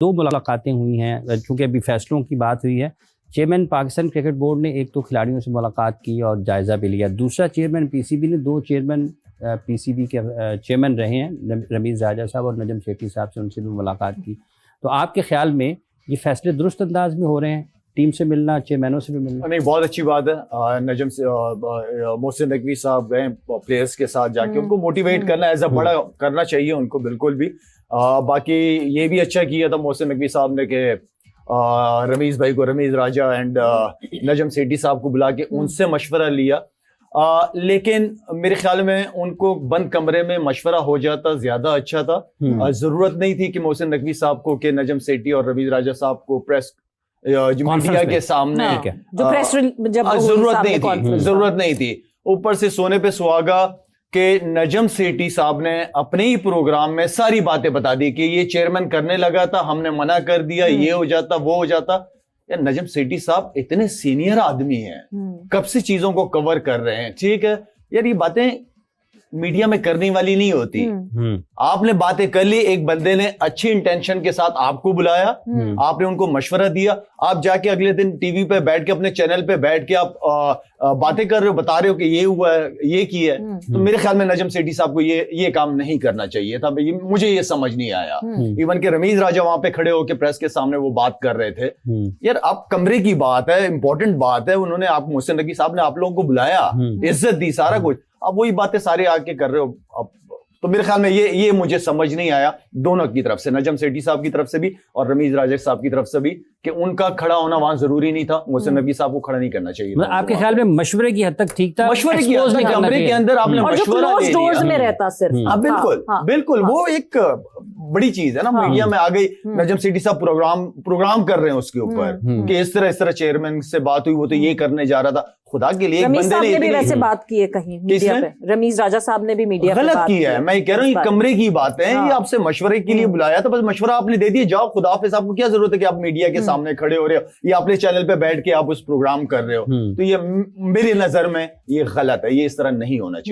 दो मुलाकातें हुई हैं, चूँकि अभी फैसलों की बात हुई है। चेयरमैन पाकिस्तान क्रिकेट बोर्ड ने एक तो खिलाड़ियों से मुलाकात की और जायज़ा भी लिया। दूसरा चेयरमैन पीसीबी ने, दो चेयरमैन पीसीबी के चेयरमैन रहे हैं, रमीज़ राजा साहब और नजम सेठी साहब से, उनसे भी मुलाकात की। तो आपके ख्याल में ये फैसले दुरुस्त अंदाज में हो रहे हैं, टीम से मिलना, चेयरमैनों से भी मिलना? नहीं, बहुत अच्छी बात है। नजम से मोहसिन नकवी साहब गए प्लेयर्स के साथ जाके, उनको मोटिवेट करना एज अ बड़ा करना चाहिए उनको, बिल्कुल भी। बाकी ये भी अच्छा किया था मोहसिन नकवी साहब ने कि रमीज भाई को, रमीज राजा एंड नजम सेठी साहब को बुला के उनसे मशवरा लिया। लेकिन मेरे ख्याल में उनको बंद कमरे में मशवरा हो जाता ज्यादा अच्छा था। जरूरत नहीं थी कि मोहसिन नकवी साहब को, कि नजम सेठी और रमीज राजा साहब को प्रेस मीडिया के सामने जो प्रेस जरूरत नहीं थी। ऊपर से सोने पे सुहागा कि नजम सेठी साहब ने अपने ही प्रोग्राम में सारी बातें बता दी कि ये चेयरमैन करने लगा था, हमने मना कर दिया, ये हो जाता वो हो जाता। यार नजम सेठी साहब इतने सीनियर आदमी हैं, कब से चीजों को कवर कर रहे हैं, ठीक है यार, ये बातें मीडिया में करने वाली नहीं होती। आपने बातें कर ली, एक बंदे ने अच्छी इंटेंशन के साथ आपको बुलाया, आपने उनको मशवरा दिया, आप जाके अगले दिन टीवी पे बैठ के, अपने चैनल पे बैठ के आप बातें कर रहे हो, बता रहे हो कि ये हुआ है, ये किया है। तो मेरे ख्याल में नजम सेठी साहब को ये काम नहीं करना चाहिए था। मुझे ये समझ नहीं आया। इवन के रमीज राजा वहां पे खड़े होकर प्रेस के सामने वो बात कर रहे थे। यार आप कमरे की बात है, इंपॉर्टेंट बात है, उन्होंने आप मोहसिन नकवी साहब ने आप लोगों को बुलाया, इज्जत दी, सारा कुछ, अब वही बातें सारे आके कर रहे हो अब। तो मेरे ख्याल में ये मुझे समझ नहीं आया दोनों की तरफ से, नजम सेठी साहब की तरफ से भी और रमीज राजा साहब की तरफ से भी, कि उनका खड़ा होना वहां जरूरी नहीं था। मोहसिन नकवी साहब को खड़ा नहीं करना चाहिए था। आपके ख्याल में मशवरे की हद तक ठीक था? मशवरे की हद तक कमरे के अंदर आपने मशवरा दे दिया में रहता सिर्फ। बिल्कुल वो एक बड़ी चीज है ना। मीडिया में आ गई, नजम सेठी साहब प्रोग्राम कर रहे हैं उसके ऊपर कि इस तरह चेयरमैन से बात हुई, वो तो ये करने जा रहा था। खुदा के लिए एक बंदे ने भी वैसे बात की है कहीं मीडिया पे, रमीज राजा साहब ने भी मीडिया पे गलत किया है। मैं कह रहा हूँ कमरे की बात है, ये आपसे मशवरे के लिए बुलाया था, बस मशवरा आपने दे दिया, जाओ खुदा हाफिज़। आपको क्या जरूरत है कि आप मीडिया के सामने खड़े हो रहे हो या अपने चैनल पे बैठ के आप उस प्रोग्राम कर रहे हो? तो ये मेरी नजर में ये गलत है, ये इस तरह नहीं होना चाहिए।